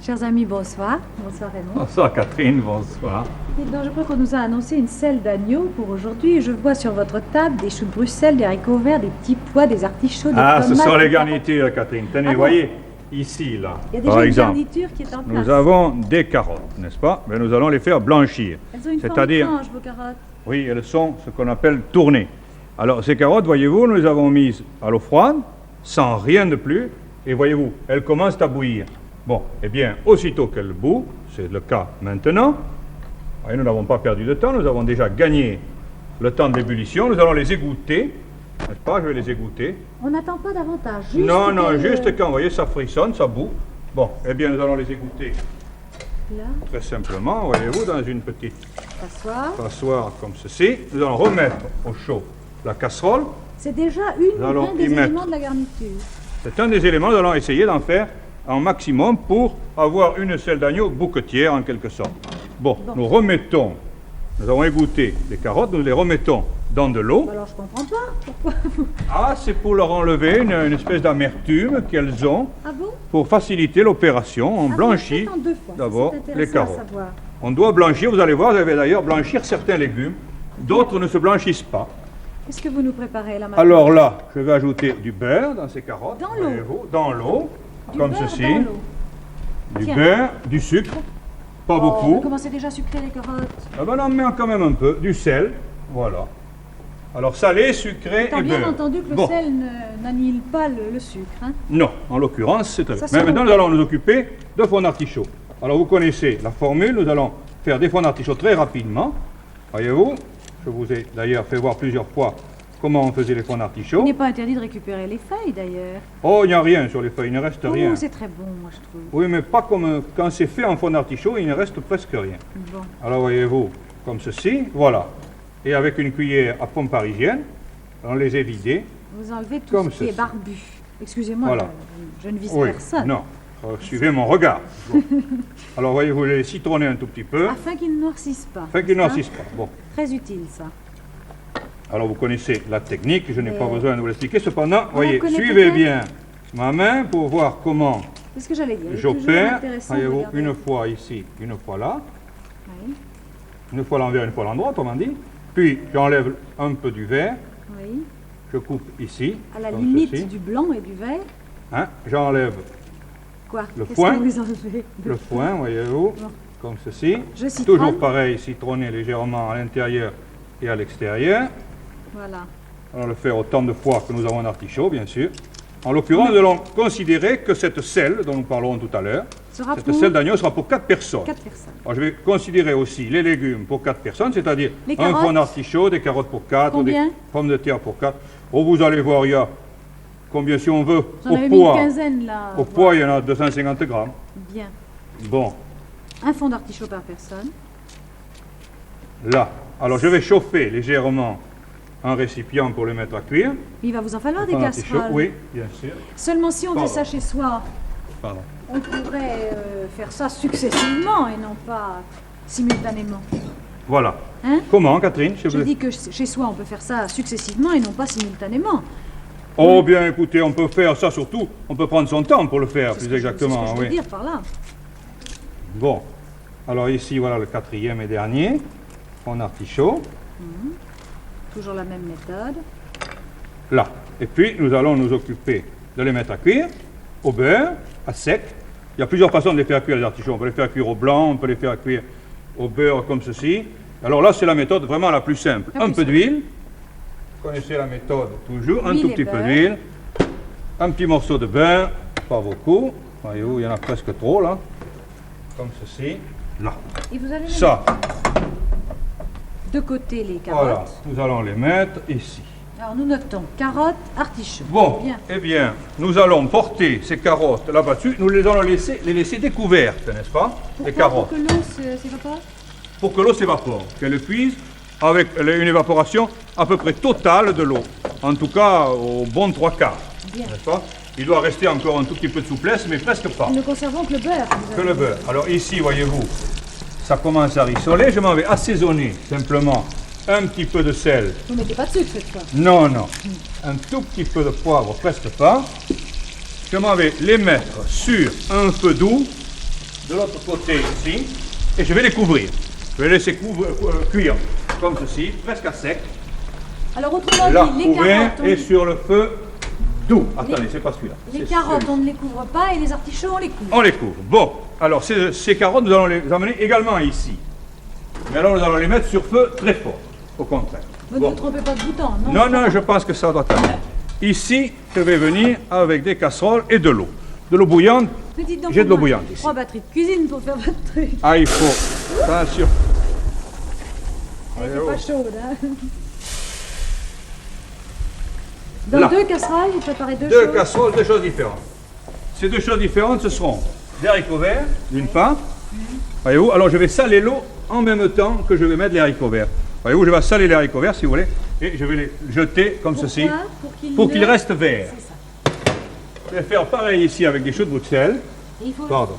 Chers amis, bonsoir. Bonsoir Raymond. Bonsoir Catherine, bonsoir. Dites donc, je crois qu'on nous a annoncé une selle d'agneau pour aujourd'hui. Je vois sur votre table des choux de Bruxelles, des haricots verts, des petits pois, des artichauts, des tomates. Ah, ce sont les garnitures, Catherine. Tenez, bon voyez, ici, là, Il y a par déjà une exemple, garniture qui est en place. nous avons des carottes, n'est-ce pas? Mais nous allons les faire blanchir. Elles ont une forme C'est-à-dire, étrange, vos carottes. oui, elles sont ce qu'on appelle tournées. Alors, ces carottes, voyez-vous, nous les avons mises à l'eau froide, sans rien de plus, et voyez-vous, elles commencent à bouillir. Bon, eh bien, aussitôt qu'elles bouent, c'est le cas maintenant, voyez, nous n'avons pas perdu de temps, nous avons déjà gagné le temps de l'ébullition, nous allons les égoutter, n'est-ce pas? Je vais les égoutter. On n'attend pas davantage. Juste Non, non, qu'elles- juste quand, vous voyez, ça frissonne, ça bout. Bon, eh bien, nous allons les égoutter Là, très simplement, voyez-vous, dans une petite s'asseoir. passoire comme ceci. Nous allons remettre au chaud la casserole. C'est déjà Nous allons un des y mettre. éléments de la garniture. C'est un des éléments, nous allons essayer d'en faire un maximum pour avoir une selle d'agneau bouquetière en quelque sorte. Bon, nous remettons, nous avons égoutté les carottes, nous les remettons dans de l'eau. Alors je comprends pas. Pourquoi Ah, c'est pour leur enlever une espèce d'amertume qu'elles ont. Ah bon? Pour faciliter l'opération, on Ah, blanchit vous en faites en deux fois. Ça, d'abord c'est intéressant les à carottes. savoir. On doit blanchir, vous allez voir, vous allez d'ailleurs blanchir certains légumes, d'autres ne se blanchissent pas. Qu'est-ce que vous nous préparez là maintenant? Alors là, je vais ajouter du beurre dans ces carottes. Dans l'eau. voyez-vous, dans l'eau, Du comme beurre ceci. dans l'eau. Du Tiens. beurre, du sucre, pas Oh, beaucoup. mais comment c'est déjà sucré les carottes? Ah ben, on en met quand même un peu, du sel, voilà. Alors salé, sucré T'as et bien beurre. entendu que le Bon. sel n'annihile pas le sucre, hein? Non, en l'occurrence, c'est très Ça, bien. c'est Mais maintenant, bon. nous allons nous occuper de fond d'artichaut. Alors, vous connaissez la formule, nous allons faire des fonds d'artichaut très rapidement. Voyez-vous, je vous ai d'ailleurs fait voir plusieurs fois comment on faisait les fonds Il d'artichaut. n'est pas interdit de récupérer les feuilles d'ailleurs. Oh, il n'y a rien sur les feuilles, il ne reste rien. Oh, c'est très bon, moi je trouve. Oui, mais pas comme quand c'est fait en fond d'artichaut, il ne reste presque rien. Bon. Alors, voyez-vous, comme ceci, voilà. Et avec une cuillère à pomme parisienne, on les a vidés. Vous enlevez tout Comme ce qui est ceci. barbu. Excusez-moi, Voilà. je ne vise Oui, personne. non, suivez mon regard. Bon. Alors, voyez-vous, les citronnez un tout petit peu. Afin qu'ils ne noircissent pas. Fait qu'ils n'est-ce n'assistent pas. Bon. Très utile ça. Alors vous connaissez la technique, je n'ai Mais- pas besoin de vous l'expliquer. Cependant, voyez, connaît suivez peut-être. bien ma main pour voir comment C'est ce que j'allais dire. Il est toujours j'opère. intéressant de Voyez-vous, regarder. une fois ici, une fois là, Oui, une fois à l'envers, une fois à l'endroit, autrement dit. Puis j'enlève un peu du vert, oui. je coupe ici, À la comme limite ceci. du blanc et du vert. Hein, j'enlève Quoi? Le Qu'est-ce foin. que vous enlevez? le foin, voyez-vous, Bon. comme ceci. Je citronne. Toujours pareil, citronner légèrement à l'intérieur et à l'extérieur. Voilà. On va le faire autant de fois que nous avons un artichaut, bien sûr. En l'occurrence, nous allons considérer que cette selle, dont nous parlerons tout à l'heure, Sera cette pour selle d'agneau sera pour 4 personnes. 4 personnes. Alors, je vais considérer aussi les légumes pour 4 personnes, c'est-à-dire Les un carottes. fond d'artichaut, des carottes pour 4, Combien des pommes de terre pour 4. Oh, vous allez voir, il y a combien si on veut. J'en Au avais mis une poids, quinzaine là. au poids, il y en a 250 grammes. Bien. Bon, Un fond d'artichaut par personne. là. Alors, je vais chauffer légèrement un récipient pour le mettre à cuire. Il va vous en falloir des Fond d'artichaut, casseroles. oui, bien sûr. Seulement si on Pardon. fait ça chez soi, Pardon. on pourrait faire ça successivement et non pas simultanément. Voilà. Hein? Comment, Catherine je Je vous- dis que chez soi, on peut faire ça successivement et non pas simultanément. Oh bien, écoutez, on peut faire ça surtout, on peut prendre son temps pour le faire, C'est ce plus que je- exactement. C'est ce que je veux Oui. dire par là. Bon, alors ici, voilà le quatrième et dernier, fond d'artichaut, Toujours la même méthode. là. Et puis, nous allons nous occuper de les mettre à cuire, au beurre, à sec. Il y a plusieurs façons de les faire cuire, les artichauts. On peut les faire cuire au blanc, on peut les faire cuire au beurre comme ceci. Alors là, c'est la méthode vraiment la plus simple. La Un plus peu simple. d'huile, vous connaissez la méthode toujours, un Huile tout et petit peu beurre. d'huile, un petit morceau de beurre, pas beaucoup. Voyez-vous, il y en a presque trop là, comme ceci, là. Et vous allez Ça, mettre de côté les carottes. voilà, nous allons les mettre ici. Alors nous notons carottes, artichauts. Bon, Bien. eh bien, nous allons porter ces carottes là-dessus, nous les allons les laisser découvertes, n'est-ce pas? Les Pourquoi? carottes. Pour que l'eau s'évapore? Pour que l'eau s'évapore, qu'elle cuise avec une évaporation à peu près totale de l'eau. En tout cas, au bon 3/4, Bien. n'est-ce pas? Il doit rester encore un tout petit peu de souplesse, mais presque pas. Nous ne conservons que le beurre. vous Que avez le dit. beurre. Alors ici, voyez-vous, ça commence à rissoler. Je m'en vais assaisonner simplement un petit peu de sel. Vous ne mettez pas de sucre cette fois. Non, non. Un tout petit peu de poivre, presque pas. Je m'en vais les mettre sur un feu doux de l'autre côté ici, et je vais les couvrir. Je vais laisser cuire comme ceci, presque à sec. Alors autrement Là, dit, les couvert carottes, et sur le feu doux. Attendez, c'est pas celui-là. les C'est carottes, celui-là. on ne les couvre pas et les artichauts, on les couvre. On les couvre. Bon, alors ces carottes, nous allons les amener également ici. Mais alors nous allons les mettre sur feu très fort, au contraire. Vous ne Bon. vous trompez pas de bouton, non? Non, non, je pense que ça doit aller. Ici, je vais venir avec des casseroles et de l'eau. De l'eau bouillante. Mais dites donc, J'ai de l'eau au moins, bouillante ici. 3 batteries de cuisine pour faire votre truc. Ah, il faut. Attention. Elle Allez, n'est oh. pas chaude, hein? Dans Là. 2 casseroles, vous préparez deux Deux choses. casseroles, deux choses différentes. Ces deux choses différentes, ce seront des haricots verts, d'une part. Voyez-vous, alors je vais saler l'eau en même temps que je vais mettre les haricots verts. Voyez-vous, je vais saler les haricots verts, si vous voulez, et je vais les jeter comme Pourquoi? ceci, Pour pour qu'ils restent verts. C'est ça. Je vais faire pareil ici avec des choux de Bruxelles. Et il faut... Pardon.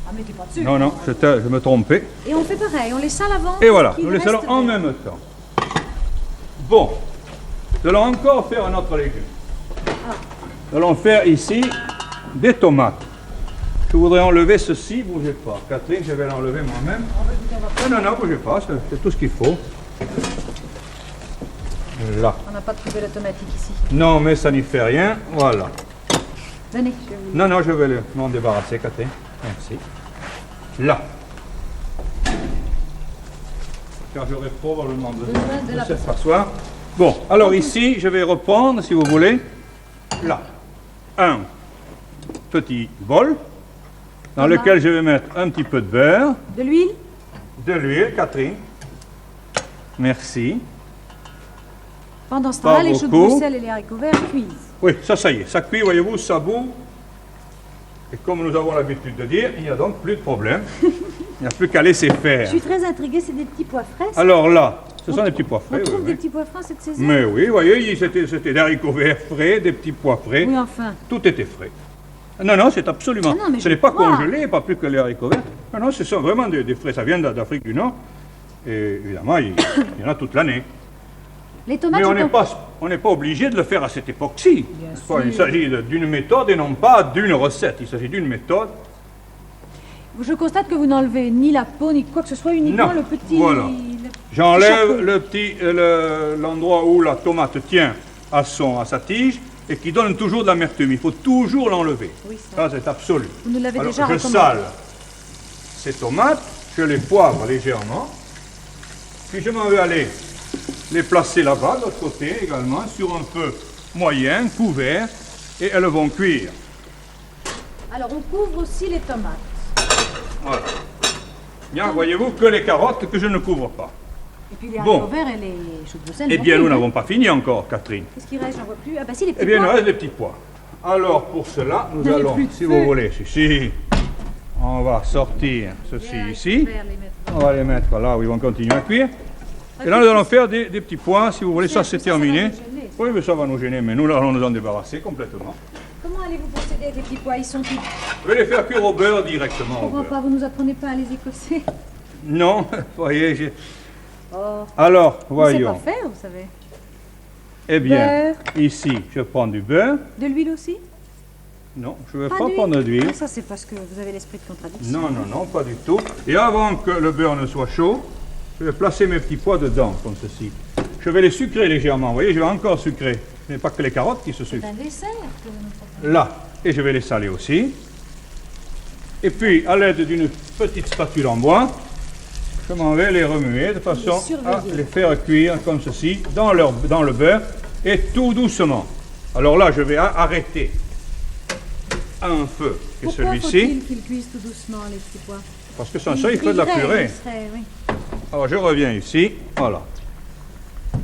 Ah, mettez pas dessus. Non, non, je me trompais. Et on fait pareil, on les sale avant. Et voilà, pour qu'ils nous les salons restent en verts. même temps. Bon, nous allons encore faire un autre légume. Nous allons faire ici des tomates. Je voudrais enlever ceci, bougez pas. Catherine, je vais l'enlever moi-même. Non, non, non, bougez pas, c'est tout ce qu'il faut. Là. On n'a pas trouvé l'automatique ici. Non, mais ça n'y fait rien. Voilà. Venez, je vais vous... Non, non, je vais m'en débarrasser, Catherine. Merci. Là. Car j'aurai probablement Besoin de de la cette passoire. Bon, alors ici, je vais reprendre, si vous voulez, là, un petit bol dans lequel je vais mettre un petit peu de beurre, De l'huile? de l'huile, Catherine. Merci. Pendant ce temps-là, Pas les choux de beaucoup. Bruxelles et les haricots verts cuisent. Oui, ça y est, ça cuit, voyez-vous, ça bout. Et comme nous avons l'habitude de dire, il n'y a donc plus de problème. Il n'y a plus qu'à laisser Je faire. suis très intriguée, c'est des petits pois frais. ça? Alors là, ce sont des petits pois On frais. trouve oui, des oui. petits pois frais cette saison? Mais oui, vous voyez, c'était des haricots verts frais, des petits pois frais. Oui, enfin. Tout était frais. Non, non, c'est absolument. Ah non, mais ce je n'est pas crois. congelé, pas plus que les haricots verts. Non, non, ce sont vraiment des frais. Ça vient d'Afrique du Nord. Et évidemment, il y en a toute l'année. Les tomates, Mais je comprends. on n'est pas obligé de le faire à cette époque-ci. Bien N'est-ce pas? Il sûr. s'agit d'une méthode et non pas d'une recette. Il s'agit d'une méthode. Je constate que vous n'enlevez ni la peau, ni quoi que ce soit, uniquement Non, le petit... voilà. le- J'enlève chapeau. le petit, l'endroit où la tomate tient à sa tige et qui donne toujours de l'amertume. Il faut toujours l'enlever. Oui, ça. Ça, c'est absolu. Vous nous l'avez Alors, déjà je recommandé. sale ces tomates, je les poivre légèrement, puis je m'en vais aller les placer là-bas, de l'autre côté également, sur un feu moyen, couvert, et elles vont cuire. Alors, on couvre aussi les tomates. Voilà. Il n'y a, voyez-vous, que les carottes que je ne couvre pas. Et puis les Bon. haricots verts et les choux de Bruxelles. Eh non bien, plus, nous hein. n'avons pas fini encore, Catherine. Qu'est-ce qui reste? J'en vois plus. Ah bah si, les petits Eh bien, il nous pois. reste des petits pois. Alors, pour cela, nous n'avez allons, plus de si feu. vous voulez, si, on va sortir ceci Les haricots ici. verts, les mettre. On va les mettre là où ils vont continuer à cuire. Et là, nous allons faire des petits pois, si vous voulez. Ça, c'est Ça va terminé. nous gêner. Oui, mais ça va nous gêner, mais nous allons nous en débarrasser complètement. Comment allez-vous procéder avec les petits pois? Ils sont tout... Je vais les faire cuire au beurre directement. Je Au comprends beurre. pas, vous nous apprenez pas à les écosser. Non, vous voyez. Oh, Alors, on sait pas voyons. faire, vous savez. Eh bien, Beurre. ici, je prends du beurre. De l'huile aussi? Non, je ne vais Pas pas d'huile. prendre d'huile. Ah, ça, c'est parce que vous avez l'esprit de contradiction. Non, non, non, pas du tout. Et avant que le beurre ne soit chaud, je vais placer mes petits pois dedans, comme ceci. Je vais les sucrer légèrement. Vous voyez, je vais encore sucrer. Ce n'est pas que les carottes qui se C'est sucrent. un dessert que vous nous proposez. Là. Et je vais les saler aussi. Et puis, à l'aide d'une petite spatule en bois, je m'en vais les remuer de façon à surveiller. les faire cuire comme ceci, dans le beurre, et tout doucement. Alors là, je vais arrêter à un feu, qui est Pourquoi celui-ci, faut-il qu'ils cuisent tout doucement, les petits pois? parce que sans ça, il faut de la brilleraient, purée. ils seraient, oui. Alors, je reviens ici, voilà.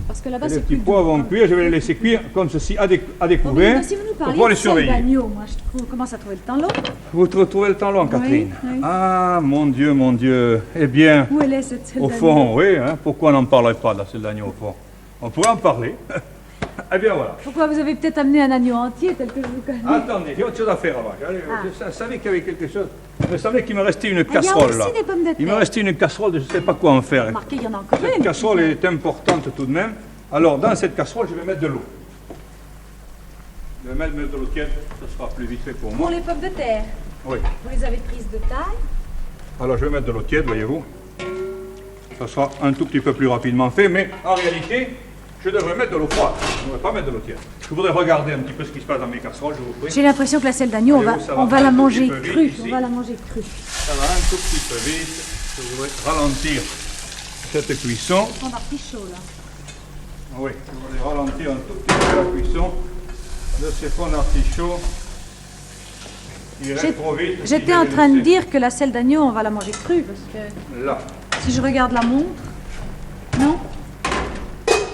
Parce que là-bas, Et les c'est petits plus pois doux. vont cuire, je vais les laisser cuire comme ceci, à Bon, mais découvert, maintenant, si vous nous pour parliez pouvoir de les sel surveiller. d'agneau, moi, je commence à trouver le temps long. Vous trouvez le temps long, Catherine? oui. Ah, mon Dieu, mon Dieu. Eh bien, Où elle est, cette sel au d'agneau? fond, oui, hein, pourquoi on n'en parlerait pas de la selle d'agneau au fond? On pourrait en parler. Eh bien, voilà. Pourquoi vous avez peut-être amené un agneau entier, tel que je vous connais? Attendez, j'ai autre chose à faire avant. Allez, Ah. je savais qu'il y avait quelque chose. Il me semblait qu'il me restait une Ah, il y a casserole là. aussi des pommes de Il me terre. restait une casserole, je ne sais pas quoi en faire. Remarquez, il y en a encore Cette une. casserole est importante tout de même. Alors, dans cette casserole, je vais mettre de l'eau. Je vais mettre de l'eau tiède, ce sera plus vite fait pour Pour moi. les pommes de terre, Oui. vous les avez prises de taille. Alors je vais mettre de l'eau tiède, voyez-vous. Ça sera un tout petit peu plus rapidement fait, mais en réalité, je devrais mettre de l'eau froide. Je ne devrais pas mettre de l'eau tiède. Je voudrais regarder un petit peu ce qui se passe dans mes casseroles, je vous prie. J'ai l'impression que la selle d'agneau, on va la manger crue. On va la manger crue. Ça va un tout petit peu vite. Je voudrais ralentir cette cuisson. On va artichaut là. Oui, je voudrais ralentir un tout petit peu la cuisson de ces fonds d'artichaut. J'étais en train de dire que la selle d'agneau, on va la manger crue, parce que là, si je regarde la montre, non?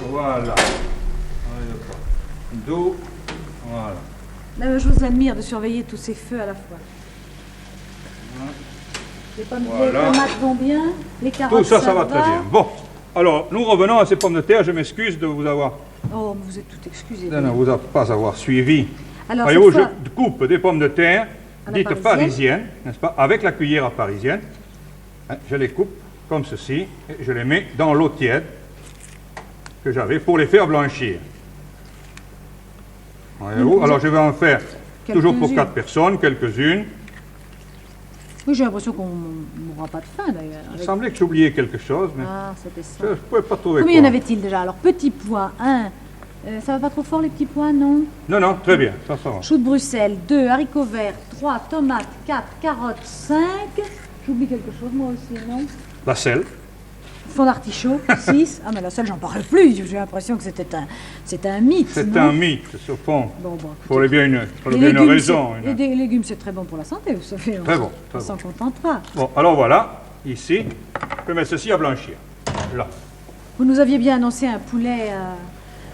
voilà. D'eau, voilà. Là, je vous admire de surveiller tous ces feux à la fois. Les tomates vont bien, les carottes, tout ça, ça va très bien. Bon, alors, nous revenons à ces pommes de terre. Je m'excuse de vous avoir... Oh, mais vous êtes tout excusé. Non, vous pas avoir suivi. Alors, voyez-vous, je coupe des pommes de terre dites parisiennes, n'est-ce pas, avec la cuillère à parisienne. Je les coupe comme ceci et je les mets dans l'eau tiède que j'avais pour les faire blanchir. Voyez-vous, alors je vais en faire toujours pour 4 personnes, quelques-unes. Oui, j'ai l'impression qu'on n'aura pas de faim d'ailleurs. Il semblait que j'oubliais quelque chose, mais ah, c'était ça. je ne pouvais pas trouver. Combien y en avait-il déjà? Alors, petits pois, 1. Ça va pas trop fort les petits pois, non? Non, non, très bien, ça va. Choux de Bruxelles, 2. Haricots verts, 3. Tomates, 4. Carottes, 5. J'oublie quelque chose moi aussi, non? La selle. Fond d'artichaut, 6. Ah, mais la selle, j'en parle plus. J'ai l'impression que c'était un mythe. C'est un mythe, au fond. Bon, il faut bien une raison. Les légumes, c'est très bon pour la santé, vous savez. Très bon. On s'en contentera. Bon, alors voilà, ici, je peux mettre ceci à blanchir. Là. Vous nous aviez bien annoncé un poulet à...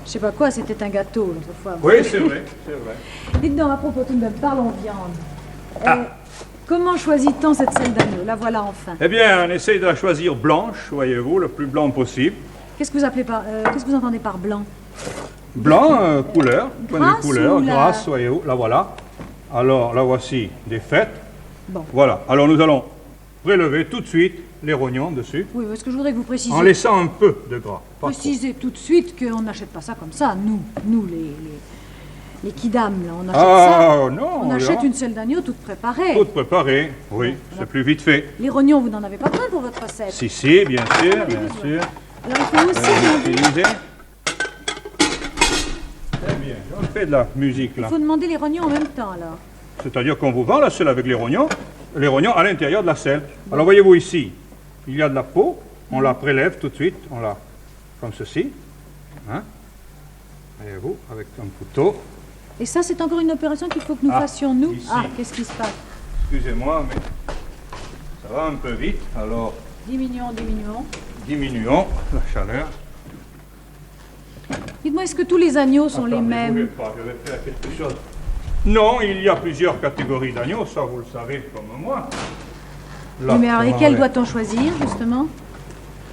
Je sais pas quoi, c'était un gâteau l'autre fois. Oui, c'est vrai, c'est vrai. Dites donc, à propos tout de même, parlons viande. Comment choisit-on cette selle d'agneau? La voilà enfin. Eh bien, on essaye de la choisir blanche, voyez-vous, le plus blanc possible. Qu'est-ce que vous appelez qu'est-ce que vous entendez par blanc? Blanc, couleur, point de vue couleur, la... grasse, voyez-vous, la voilà. Alors, la voici défaite. Bon. Voilà, alors nous allons prélever tout de suite les rognons dessus. Oui, parce que je voudrais que vous précisiez... En laissant un peu de gras. Précisez tout de suite qu'on n'achète pas ça comme ça, nous les kidam, là, on achète ça. Non, on achète une selle d'agneau toute préparée. Toute préparée, oui, c'est plus vite fait. Les rognons, vous n'en avez pas besoin pour votre recette? Si, bien sûr, bien sûr. Alors il faut aussi utiliser. Très bien, on fait de la musique là. Il faut demander les rognons en même temps alors. C'est-à-dire qu'on vous vend la selle avec les rognons à l'intérieur de la selle. Alors voyez-vous ici, il y a de la peau, on la prélève tout de suite, on la comme ceci. Hein? Voyez-vous, avec un couteau. Et ça, c'est encore une opération qu'il faut que nous fassions, nous. Ici. Ah, qu'est-ce qui se passe? Excusez-moi, mais ça va un peu vite. Alors, diminuons la chaleur. Dites-moi, est-ce que tous les agneaux sont les mêmes? Je vais faire quelque chose. Non, il y a plusieurs catégories d'agneaux, ça vous le savez comme moi. Là, oui, mais alors lesquels doit-on choisir, justement?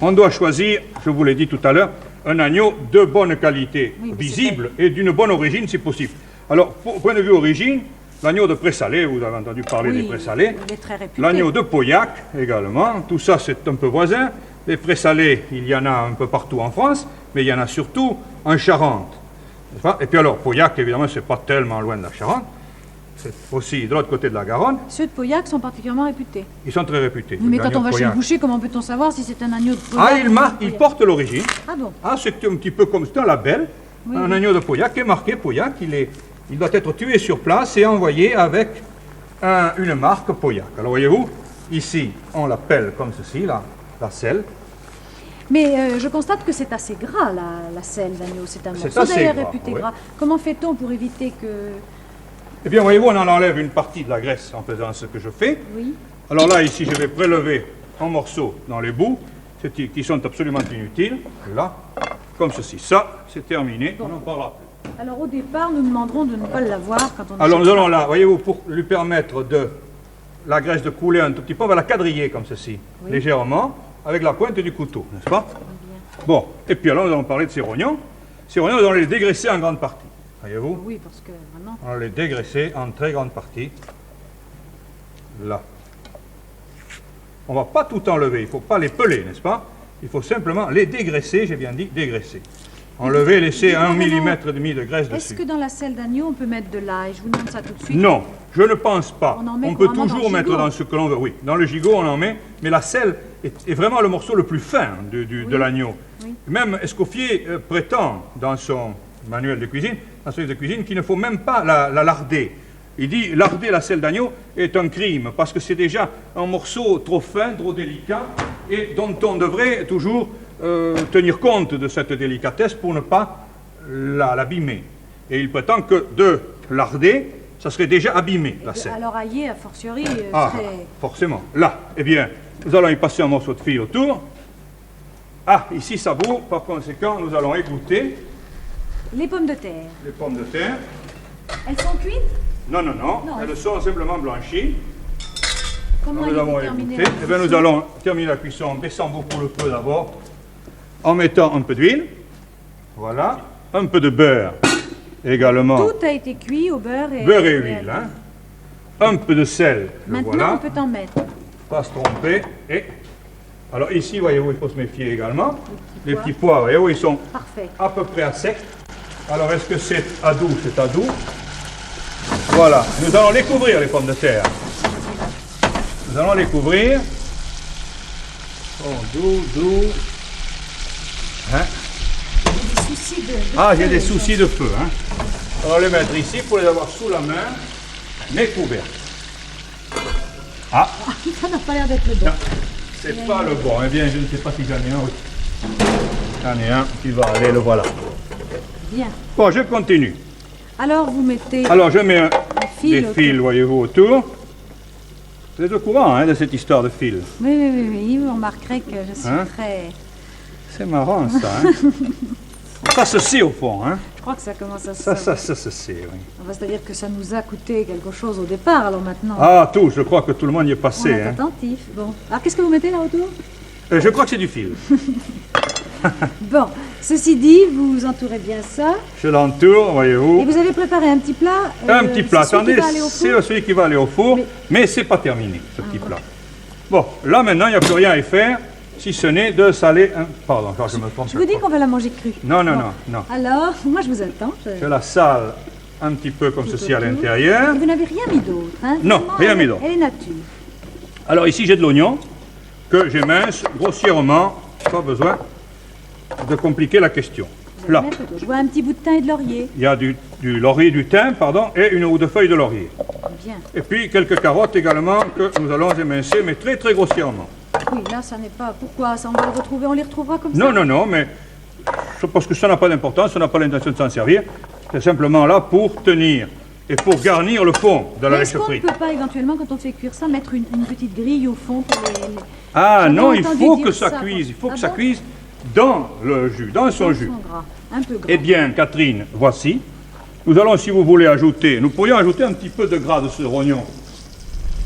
On doit choisir, je vous l'ai dit tout à l'heure, un agneau de bonne qualité, visible et d'une bonne origine si possible. Alors, au point de vue origine, l'agneau de Présalé, vous avez entendu parler des Présalés. Il est très réputé. L'agneau de Pauillac également, tout ça c'est un peu voisin. Les Présalés, il y en a un peu partout en France, mais il y en a surtout en Charente. Et puis alors, Pauillac, évidemment, c'est pas tellement loin de la Charente. C'est aussi de l'autre côté de la Garonne. Ceux de Pauillac sont particulièrement réputés. Ils sont très réputés. Mais quand on va chez le boucher, comment peut-on savoir si c'est un agneau de Pauillac? Il porte l'origine. Ah bon? Ah, c'est un petit peu comme c'est un label. Oui, un agneau de Pauillac qui est marqué Pauillac. Il doit être tué sur place et envoyé avec une marque Pauillac. Alors voyez-vous, ici, on l'appelle comme ceci, la selle. Mais je constate que c'est assez gras, la selle d'agneau. C'est un morceau d'ailleurs réputé gras. Comment fait-on pour éviter que... Eh bien, voyez-vous, on en enlève une partie de la graisse en faisant ce que je fais. Oui. Alors là, ici, je vais prélever en morceaux dans les bouts, qui sont absolument inutiles. Là, comme ceci. Ça, c'est terminé. Bon. On n'en parlera plus. Alors au départ, nous demanderons de ne pas l'avoir quand on... Alors nous allons là, voyez-vous, pour lui permettre de la graisse de couler un tout petit peu, on va la quadriller comme ceci, légèrement, avec la pointe du couteau, n'est-ce pas? Bon, et puis alors nous allons parler de ces rognons. Ces rognons, nous allons les dégraisser en grande partie. Voyez-vous? Oui, parce que vraiment... On va les dégraisser en très grande partie. Là. On ne va pas tout enlever, il ne faut pas les peler, n'est-ce pas? Il faut simplement les dégraisser, j'ai bien dit dégraisser. enlever, laisser 1 mm de graisse Est-ce dessus. que dans la selle d'agneau, on peut mettre de l'ail? Je vous demande ça tout de suite. Non, je ne pense pas. On en met On peut couramment dans toujours le mettre gigot. dans ce que l'on veut. Oui, dans le gigot, on en met, mais la selle est vraiment le morceau le plus fin de l'agneau. Oui. Même Escoffier prétend dans son manuel de cuisine, dans son livre de cuisine, qu'il ne faut même pas la larder. Il dit larder la selle d'agneau est un crime parce que c'est déjà un morceau trop fin, trop délicat et dont on devrait toujours tenir compte de cette délicatesse pour ne pas l'abîmer. Et il prétend que de larder, ça serait déjà abîmé la selle. Alors aillé, a fortiori, Ah, serait... forcément. Là, eh bien, nous allons y passer un morceau de fil autour. Ah, ici ça bout, par conséquent, nous allons égoutter Les pommes de terre. les pommes de terre. Elles sont cuites? Non, non, non, Non, elles sont simplement blanchies. Comment Nous avons allez-vous terminer égoutté. la Eh bien, nous cuisson? allons terminer la cuisson en baissant beaucoup le feu d'abord, en mettant un peu d'huile. Voilà. Un peu de beurre également. Tout a été cuit au beurre et... Beurre et huile. Hein. Un peu de sel. Le Maintenant, voilà. on peut en mettre. Pas se tromper. Et alors ici, voyez-vous, il faut se méfier également. Les pois. petits pois, voyez-vous, ils sont Parfait. à peu près à sec. Alors, est-ce que c'est à doux? C'est à doux. Voilà. Nous allons les couvrir, les pommes de terre. Nous allons les couvrir. Oh, doux. Hein? Des soucis de... Ah, j'ai des soucis de feu. Hein. On va les mettre ici pour les avoir sous la main, mais couverts. Ah, Ça n'a pas l'air d'être le bon. non, c'est pas le bon. Eh bien, je ne sais pas si j'en ai un. Oui. J'en ai un qui va aller, le voilà. Bien. Bon, je continue. Alors, vous mettez... Alors, je mets fils des autour. fils, voyez-vous, autour. Vous êtes au courant hein, de cette histoire de fils? Oui, vous remarquerez que je suis Hein? très... C'est marrant, ça. Hein. Ça se sait, au fond. Hein. Je crois que ça commence à se... Ça se sait, oui. Enfin, c'est-à-dire que ça nous a coûté quelque chose au départ, alors maintenant... Ah, tout, je crois que tout le monde y est on passé. est Hein. attentif. Bon. Alors, qu'est-ce que vous mettez là autour? Je crois que c'est du fil. Bon, ceci dit, vous entourez bien ça. Je l'entoure, Et voyez-vous. vous avez préparé un petit plat. Un petit plat, c'est celui qui attendez, va aller au four. c'est celui qui va aller au four, mais c'est pas terminé, ce petit plat. Bon, là maintenant, il n'y a plus rien à y faire, si ce n'est de saler un... Pardon, je me trompe. Je vous dis qu'on va la manger crue. Non, non, Bon. non, non. Alors, moi je vous attends. Je la sale un petit peu comme Tout ceci à autour. l'intérieur. Et vous n'avez rien mis d'autre, hein? Non, Vraiment, rien elle- mis d'autre. Elle est nature. Alors ici, j'ai de l'oignon que j'émince grossièrement, pas besoin de compliquer la question. Vous allez Là, mettre autour. Je vois un petit bout de thym et de laurier. il y a du laurier, du thym, pardon, et une ou deux feuilles de laurier. Bien. Et puis quelques carottes également que nous allons émincer, mais très très grossièrement. Oui, là, ça n'est pas... Pourquoi? Ça, on va les retrouver, on les retrouvera comme ça? Non, non, non, mais je pense que ça n'a pas d'importance, on n'a pas l'intention de s'en servir. C'est simplement là pour tenir et pour garnir le fond de la Mais est-ce qu'on ne réchaufferie. peut pas éventuellement, quand on fait cuire ça, mettre une petite grille au fond pour les... Ah J'avais non, il entendu faut dire que ça ça, cuise, il faut ah que ça bon cuise dans le jus, dans son jus. gras, un peu gras. Eh bien, Catherine, voici. Nous allons, si vous voulez, ajouter, nous pourrions ajouter un petit peu de gras de ce rognon.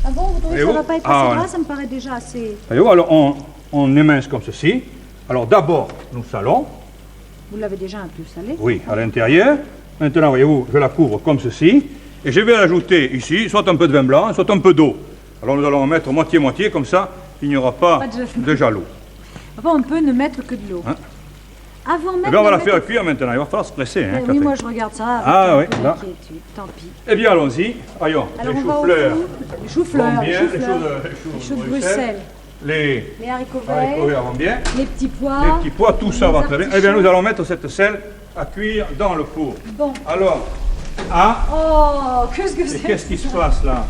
Ah bon, vous trouvez Et que ça oh, va pas être ah assez ouais. gras? Ça me paraît déjà assez... Voyez-vous, alors on émince comme ceci. Alors d'abord, nous salons, Vous l'avez déjà un peu salé. oui, à l'intérieur. Maintenant, voyez-vous, je la couvre comme ceci. Et je vais ajouter ici, soit un peu de vin blanc, soit un peu d'eau. Alors nous allons en mettre moitié-moitié, comme ça, il n'y aura pas Pas de jaloux. de jaloux. Enfin, on peut ne mettre que de l'eau. Hein? Avant même Eh bien, on va la de faire mettre- cuire maintenant, il va falloir se presser. Hein, Eh oui, Catherine. moi je regarde ça avec Ah un oui, peu là. d'inquiétude. Tant pis. Eh bien, allons-y. Voyons, Alors les on va au choux-fleurs four. Les choux-fleurs, vont les bien, choux-fleurs, les les choux choux de de Bruxelles, les les haricots haricots verts, verts vont bien. les petits pois. Les petits pois, tout ça les va très bien. Eh bien, nous allons mettre cette selle à cuire dans le four. Bon. Alors, ah, Oh, qu'est-ce que et c'est? qu'est-ce qui se passe là?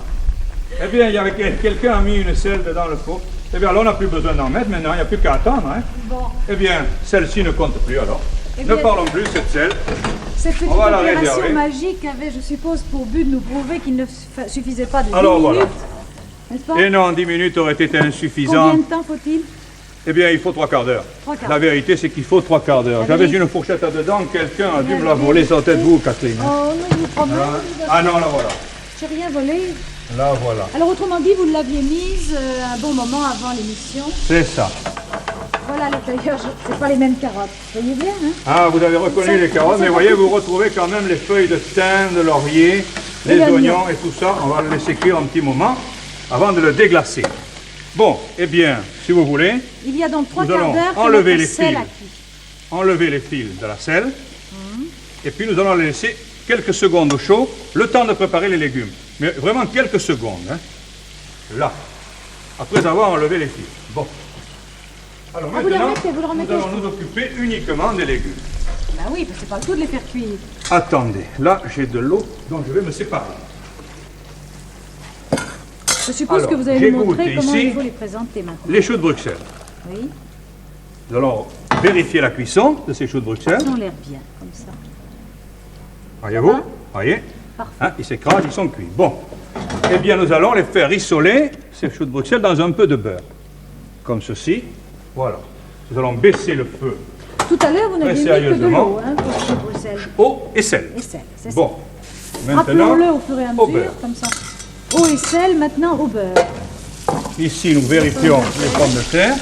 Eh bien, il y avait quelqu'un a mis une selle dans le four. Eh bien, là, on n'a plus besoin d'en mettre maintenant, il n'y a plus qu'à attendre. Hein. Bon, Eh bien, celle-ci ne compte plus alors. Eh Ne bien- parlons plus de cette selle. cette petite On va la opération réserver. magique avait, je suppose, pour but de nous prouver qu'il ne suffisait pas de 10 Alors, minutes. voilà. N'est-ce pas? Et non, 10 minutes auraient été Combien insuffisantes. de temps faut-il? Eh bien, il faut 3 quarts d'heure. 3 quarts La vérité, c'est qu'il faut 3 quarts d'heure. La J'avais vérité- une fourchette à dedans, quelqu'un a dû La me la voler sur la tête de vous, Catherine. Oh non, je vous promets, Ah non, la voilà. j'ai rien volé. La voilà. Alors autrement dit, vous l'aviez mise un bon moment avant l'émission. C'est ça. Voilà les tailleurs, c'est pas les mêmes carottes. Vous voyez bien, hein? Ah, vous avez reconnu Ça- les carottes, ça mais va voyez, tout- vous retrouvez quand même les feuilles de thym, de laurier, Et les l'oignon. oignons et tout ça. On va le laisser cuire un petit moment avant de le déglacer. Bon, eh bien, si vous voulez, Il y a donc 3 Nous quarts allons d'heure que enlever notre les sel fils. a cuit. enlever les fils de la selle. Et puis nous allons les laisser quelques secondes au chaud, le temps de préparer les légumes. Mais vraiment quelques secondes. Hein. Là. Après avoir enlevé les fils. Bon. Alors Ah, vous les maintenant, remettez, vous le remettez nous au allons chaud. nous occuper uniquement des légumes. Bah oui, parce que c'est pas le tout de les faire cuire. Attendez, là j'ai de l'eau, donc je vais me séparer. Je suppose Alors, que vous allez nous j'égoutte montrer comment ici il faut les présenter maintenant. Les choux de Bruxelles. Oui, Nous allons vérifier la cuisson de ces choux de Bruxelles. ils ont l'air bien, comme ça. Voyez-vous? va Voyez? Parfait. Hein, ils s'écrasent, ils sont cuits. Bon. Eh bien, nous allons les faire rissoler, ces choux de Bruxelles, dans un peu de beurre. Comme ceci. Voilà. Nous allons baisser le feu. Tout à l'heure, vous n'aviez mis que de sérieusement. l'eau hein, pour le Bruxelles. Eau et sel. Et sel, c'est ça. Bon. Maintenant, Rappelons-le au fur et à au mesure, beurre. comme ça. Eau et sel, maintenant au beurre. Ici, nous vérifions les pommes de terre.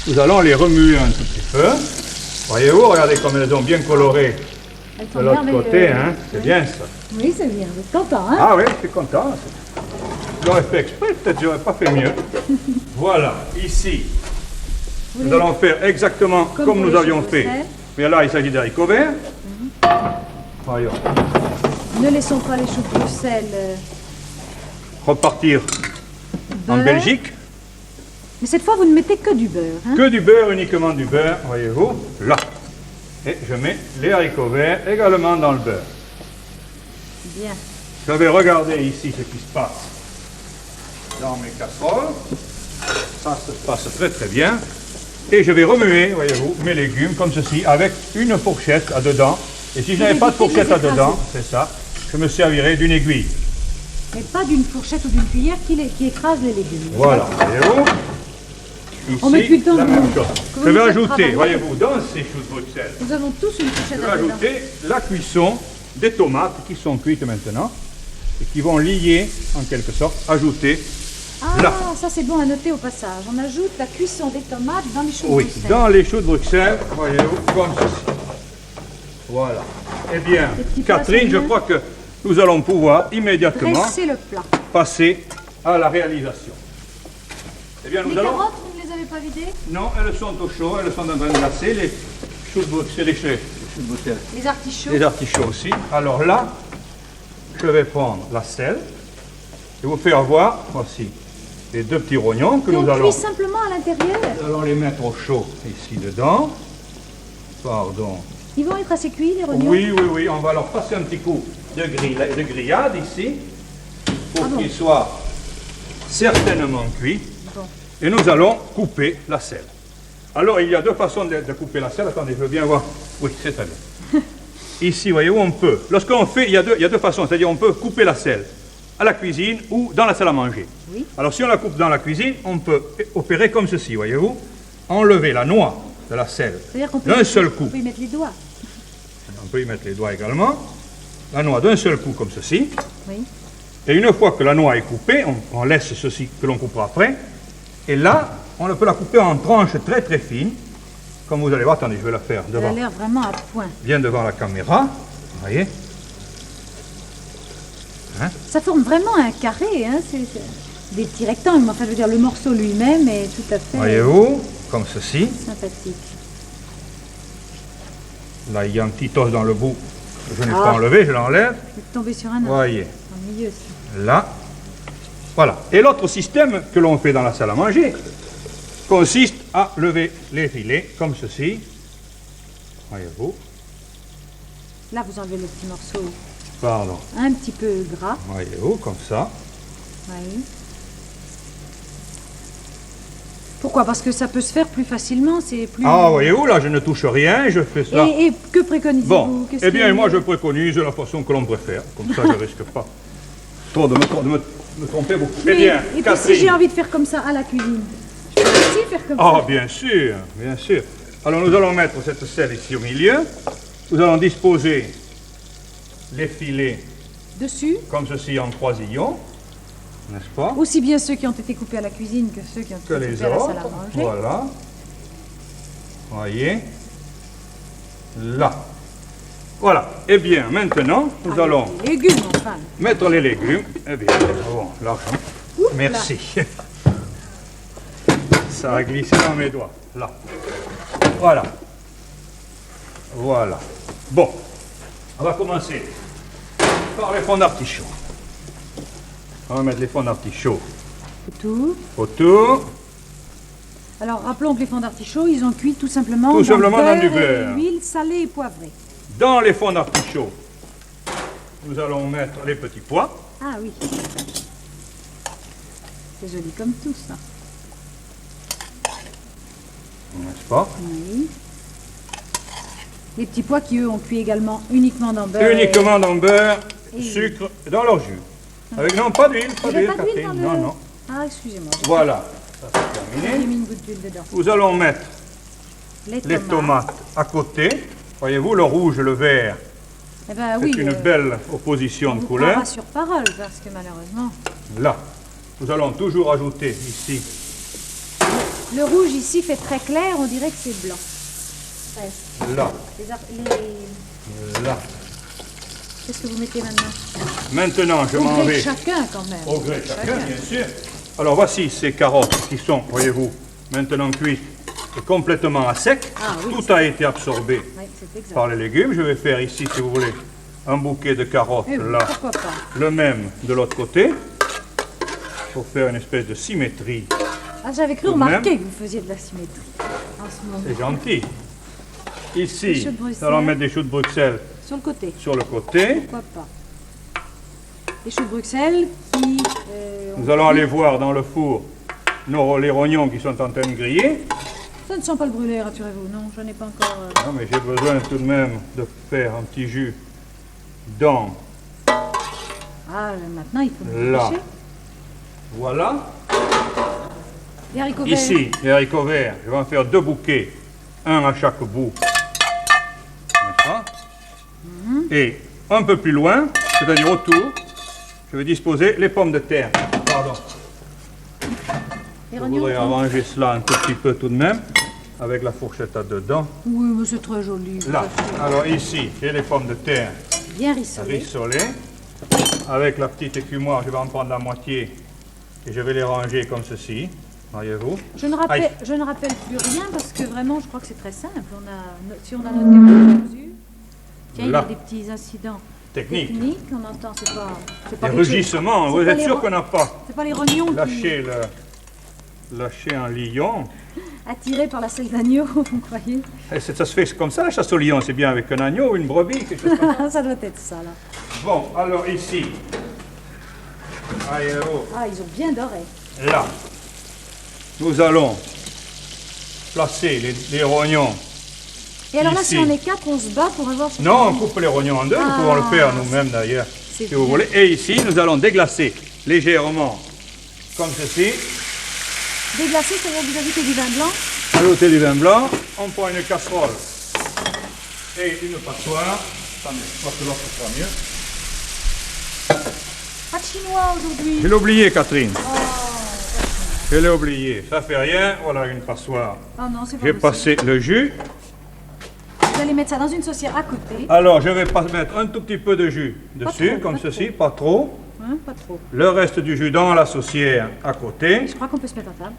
Nous allons les remuer un tout petit peu. Voyez-vous, regardez comme elles ont bien coloré Elles de sont l'autre merveilleuses. côté. Hein. C'est Oui. bien ça. Oui, c'est bien. Vous êtes content, hein? Ah oui, je suis content. J'aurais fait exprès, peut-être j'aurais pas fait mieux. Voilà, ici, nous allons faire exactement Comme comme pour nous les avions choux de fait. Bruxelles. Mais là, il s'agit d'haricots verts. Voyons. Ne laissons pas les choux de Bruxelles Repartir en beurre. Belgique. Mais cette fois, vous ne mettez que du beurre. Hein? Que du beurre, uniquement du beurre, voyez-vous, là. Et je mets les haricots verts également dans le beurre. Bien. Je vais regarder ici ce qui se passe dans mes casseroles. Ça se passe très très bien. Et je vais remuer, voyez-vous, mes légumes comme ceci, avec une fourchette à dedans. Et si je n'avais pas de évitez de fourchette les à dedans, écraser. c'est ça, je me servirai d'une aiguille. Mais pas d'une fourchette ou d'une cuillère qui écrase les légumes. Voilà, voyez-vous. Ici, On met depuis le temps la que même vous- chose. que vous Je vais nous faites ajouter, travailler. voyez-vous, dans ces choux de Bruxelles, Nous avons tous une fourchette je vais à dedans. ajouter la cuisson des tomates qui sont cuites maintenant et qui vont lier, en quelque sorte, ajouter Ah, là. ça c'est bon à noter au passage. On ajoute la cuisson des tomates dans les choux Oui, de Bruxelles. dans les choux de Bruxelles, voyez-vous, comme ceci. Voilà. Eh bien, Les petits plats Catherine, sont je bien. crois que nous allons pouvoir immédiatement Dressez le plat. passer à la réalisation. Eh bien, nous Les allons... carottes, vous ne les avez pas vidées? Non, elles sont au chaud, elles sont en train de glacer. Les choux de Bruxelles, les choux de Bruxelles. Les artichauts? Les artichauts aussi. Alors là, je vais prendre la selle et vous faire voir, voici, les deux petits rognons que Et on nous allons... cuit simplement à l'intérieur? Nous allons les mettre au chaud ici dedans. Pardon. Ils vont être assez cuits, les rognons? Oui, oui, oui, on va leur passer un petit coup de grillade ici pour Ah bon. qu'ils soient certainement cuits. Bon. Et nous allons couper la selle. Alors, il y a deux façons de couper la selle. Attendez, je veux bien voir. Oui, c'est très bien. Ici, voyez-vous, on peut. Lorsqu'on fait, il y a deux façons. C'est-à-dire, on peut couper la selle à la cuisine ou dans la salle à manger. Oui. Alors, si on la coupe dans la cuisine, on peut opérer comme ceci, voyez-vous. Enlever la noix de la selle C'est-à-dire qu'on peut, d'un seul coup. on peut y mettre les doigts. On peut y mettre les doigts également. La noix d'un seul coup, comme ceci. Oui. Et une fois que la noix est coupée, on laisse ceci que l'on coupera après. Et là, on peut la couper en tranches très très fines. Comme vous allez voir, attendez, je vais la faire Ça a devant, l'air vraiment à point. bien devant la caméra. Vous voyez? Ça forme vraiment un carré, hein? C'est des petits rectangles. Mais enfin, je veux dire, le morceau lui-même est tout à fait Voyez-vous? Comme ceci. sympathique. Là, il y a un petit os dans le bout. Je n'ai Ah. pas enlevé, je l'enlève. Vous êtes tombé sur un os. Voyez. Ennuyeux, ça. Là. Voilà. Et l'autre système que l'on fait dans la salle à manger consiste à lever les filets comme ceci. Voyez-vous? Là, vous enlevez le petit morceau Pardon. un petit peu gras. Voyez-vous, comme ça. Oui. Pourquoi? Parce que ça peut se faire plus facilement, c'est plus... Ah, voyez-vous, là, je ne touche rien, je fais ça. Et que préconisez-vous? Bon, Qu'est-ce eh bien, qui- moi, je préconise la façon que l'on préfère. Comme ça, je ne risque pas trop de me tromper beaucoup. Mais- Eh bien, et puis Catherine. si j'ai envie de faire comme ça à la cuisine, je peux aussi faire comme Ah, ça. bien sûr, bien sûr. Alors, nous allons mettre cette selle ici au milieu. Nous allons disposer les filets Dessus, comme ceci en croisillons, n'est-ce pas? aussi bien ceux qui ont été coupés à la cuisine que ceux qui ont Que été les coupés à la autres. salle à manger. Voilà. Voyez. Là. Voilà. Eh bien, maintenant, nous Avec allons les légumes, enfin. mettre les légumes. Eh bien, bon, l'argent. Oups, Merci. Ça a glissé dans mes doigts. Là. Voilà. Voilà. Bon, on va commencer par les fonds d'artichaut. On va mettre les fonds d'artichaut Tout. autour. Alors rappelons que les fonds d'artichaut, ils ont cuit tout simplement, Tout simplement dans du et beurre. l'huile salée et poivrée. Dans les fonds d'artichaut, nous allons mettre les petits pois. Ah oui. C'est joli comme tout ça. N'est-ce pas? Oui. Les petits pois qui eux ont cuit également uniquement dans beurre. Uniquement dans beurre, Et- sucre, et dans leur jus. Avec non, pas d'huile, pas Il n'y d'huile, a pas d'huile dans Catherine. le... Non, non. Ah, excusez-moi. Voilà, ça c'est J'ai terminé. mis une goutte d'huile dedans. Nous allons mettre Les les tomates à côté. Voyez-vous, le rouge et le vert, Eh ben c'est oui. une belle opposition on de vous couleurs. croira sur parole parce que malheureusement... Là, nous allons toujours ajouter ici Le rouge ici fait très clair, on dirait que c'est blanc. Presque. là, là. Qu'est-ce que vous mettez maintenant? Maintenant, je Au m'en gré de vais chacun quand même. au gré de chacun, bien sûr. Alors voici ces carottes qui sont, voyez-vous, maintenant cuites et complètement à sec. Ah oui, Tout a été absorbé Oui, c'est exact. par les légumes. Je vais faire ici, si vous voulez, un bouquet de carottes Eh oui, là, pourquoi pas? le même de l'autre côté, pour faire une espèce de symétrie. Ah, j'avais cru Tout de remarquer même. que vous faisiez de la symétrie en ce moment. C'est gentil. Des Ici, choux de Bruxelles. nous allons mettre des choux de Bruxelles Sur le côté, sur le côté. pourquoi pas? Les choux de Bruxelles qui... Nous allons aller voir dans le four les rognons qui sont en train de griller. Ça ne sent pas le brûler, rassurez-vous. Non, je n'ai pas encore... Non, mais j'ai besoin tout de même de faire un petit jus dans. Ah, maintenant il faut le Là. dépêcher. Voilà. Les haricots verts. Ici, les haricots verts, je vais en faire 2 bouquets, un à chaque bout. Comme ça. Et un peu plus loin, c'est-à-dire autour, je vais disposer les pommes de terre. Pardon. Les Je rognons. voudrais arranger cela un tout petit peu tout de même, avec la fourchette à dedans. Oui, mais c'est très joli. vous Là. avez Alors ici, j'ai les pommes de terre Bien rissolé. rissolées. Avec la petite écumoire, je vais en prendre la moitié et je vais les ranger comme ceci. Voyez-vous? Je ne Aïe. rappelle plus rien parce que vraiment, je crois que c'est très simple. Si on a notre mesure, tiens, il y Là. a des petits incidents Technique. techniques. On entend, c'est pas Des quelque chose- rugissements, c'est vous pas êtes les sûr ro- qu'on n'a pas C'est pas les rognons lâché un lion? qui attirés par la selle d'agneau, vous croyez? Et ça se fait comme ça, la chasse au lion, c'est bien avec un agneau ou une brebis, quelque chose comme ça. Ça doit être ça, là. Bon, alors ici, Ah, ils ont bien doré. là, nous allons placer les rognons. Et alors là, Ici. si on est 4, on se bat pour avoir... ce Non, on qu'on- coupe les rognons en deux, nous Ah, pouvons le faire nous-mêmes d'ailleurs, c'est si vous bien. voulez. Et ici, nous allons déglacer légèrement, comme ceci. Déglacer, c'est-à-dire que vous ajoutez du vin blanc. Ajouter du vin blanc, on prend une casserole et une passoire. Attendez, je crois que l'autre sera mieux. Pas de chinois aujourd'hui. Je l'ai oublié, Catherine. Je l'ai oublié. Ça fait rien. Voilà une passoire. Oh non, c'est pas J'ai possible. passé le jus. Vous allez mettre ça dans une saucière à côté. Alors, je vais mettre un tout petit peu de jus dessus, trop, comme pas ceci, pas trop. Hein, pas trop. Le reste du jus dans la saucière à côté. Je crois qu'on peut se mettre à table.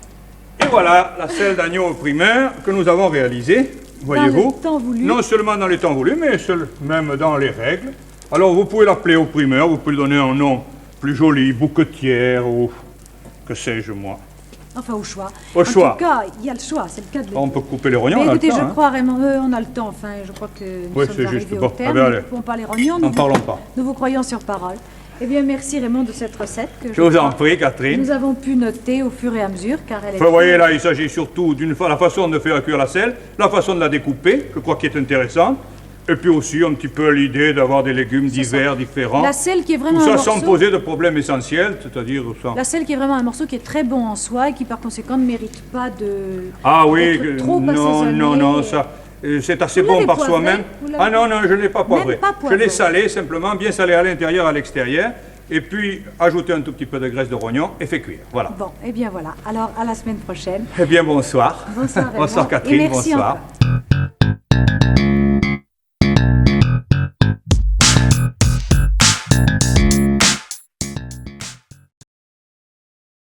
Et voilà la selle d'agneau au primaire que nous avons réalisée. Voyez-vous, le temps voulu. non seulement dans les temps voulus, mais même dans les règles. Alors, vous pouvez l'appeler au primeur, vous pouvez lui donner un nom plus joli, bouquetière ou que sais-je moi. Enfin, au choix. Au choix. En tout cas, il y a le choix, c'est le cas de le On dire. peut couper les rognons, Mais on a le écoutez, temps, je hein. crois vraiment, on a le temps, enfin, je crois que nous Oui, sommes c'est arrivés juste. au Bon, terme. allez, Nous allez. ne pouvons pas les rognons, N'en parlons pas. nous vous croyons sur parole. Eh bien, merci Raymond de cette recette que Je vous en crois prie, Catherine. nous avons pu noter au fur et à mesure, car elle est... Vous voyez là, il s'agit surtout d'une la façon de faire cuire la selle, la façon de la découper, je crois qui est intéressante, et puis aussi un petit peu l'idée d'avoir des légumes divers, différents. La selle qui est vraiment Tout un ça sans morceau... poser de problème essentiel, c'est-à-dire sans... La selle qui est vraiment un morceau qui est très bon en soi et qui par conséquent ne mérite pas de... Ah oui, d'être trop non, assaisonné. non, ça... c'est assez Vous bon l'avez par poivré? soi-même. Vous l'avez- Ah non, non, je ne l'ai pas poivré. pas Je poivré. l'ai salé simplement, bien salé à l'intérieur, à l'extérieur, et puis ajouter un tout petit peu de graisse de rognon et fait cuire. Voilà. Bon, eh bien voilà. Alors, à la semaine prochaine. Eh bien, bonsoir. Bonsoir Raymond. Bonsoir Et Catherine, merci bonsoir. encore.